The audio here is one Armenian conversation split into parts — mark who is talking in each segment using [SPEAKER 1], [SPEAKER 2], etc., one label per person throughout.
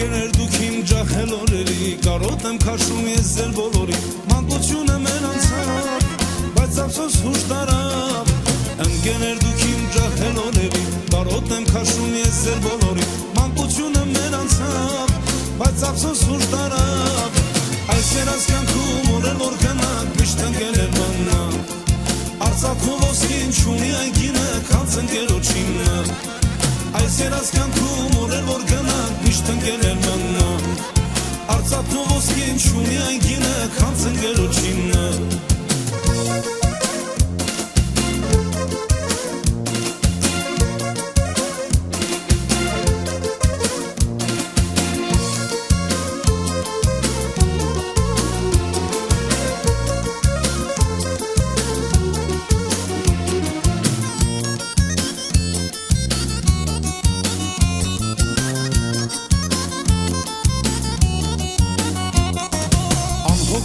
[SPEAKER 1] Ընկերներ դուք իմ ջահել օրերի, կարոտ եմ քաշում ես ձեր բոլորի, մանկությունը մեր անցավ, բայց ափսոս հուշ տարավ։ Ընկերներ դուք իմ ջահել օրերի, կարոտ եմ քաշում ես ձեր բոլորի, մանկությունը մեր անցավ, բայց ափսոս հուշ տարավ։ Այս երազանքում օրեր որ գնանք, միշտ ընկերներ մնանք, Արցախում ոսկին չունի այգինը, քանց ընկերոջինը։ Այս երազանքում օրեր որ գնանք, միշտ ընկերներ մնանք, Արցախում ոսկին չունի այգինը, քանց ընկերոջինը։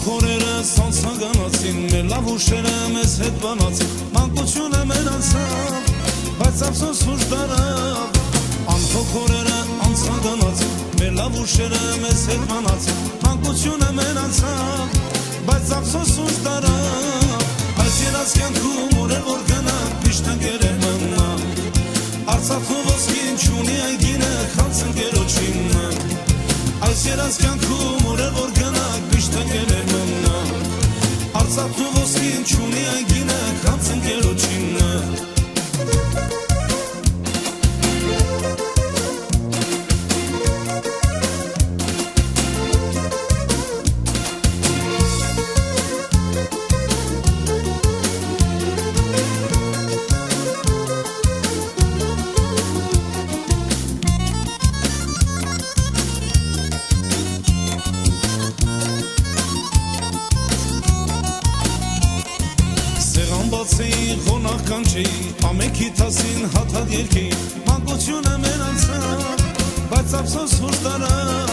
[SPEAKER 1] Հորերը սանցագանացին, մեր լավ ուշերը մեզ հետ բանացին, մանկությունը մեր անցավ, բայց ափսոս հուշ տարավ։ Անփոք հորերը անցագանացին, մեր լավ ուշերը մեզ հետ բանացին, մանկությունը մեր անցավ, բայց ափսոս հուշ տարավ։ Այս երազանքում օրեր որ գնանք, միշտ ընկերներ մնանք, Արցախում ոսկին չունի այգինը, քանց ընկերոջինը։ Այս երազանքում օրեր որ գնանք, միշտ ընկերներ մնանք, Արցախում ոսկին չունի այգինը, քանց ընկերոջինը։ Բացեի խոնախ կանչեի, ամենքի թասին հաթատ երկեի, մանկությունը մեր անցավ, բայց ափսոս հուշ տարավ։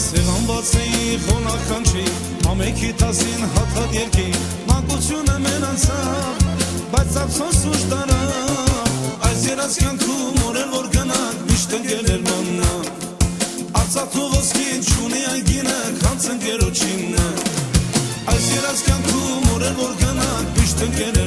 [SPEAKER 1] Սեղան բացեի խոնախ կանչեի, ամենքի թասին հաթատ երկեի, մանկությունը մեր անցավ, բայց ափսոս հուշ տարավ։ Այս երազանքում օրեր որ գնանք, միշտ ընկերներ մնանք, Արցախում ոսկին չունի այգինը, քանց ընկերոջինը։ Այս երազանքում օրեր որ գնանք, միշտ ընկերներ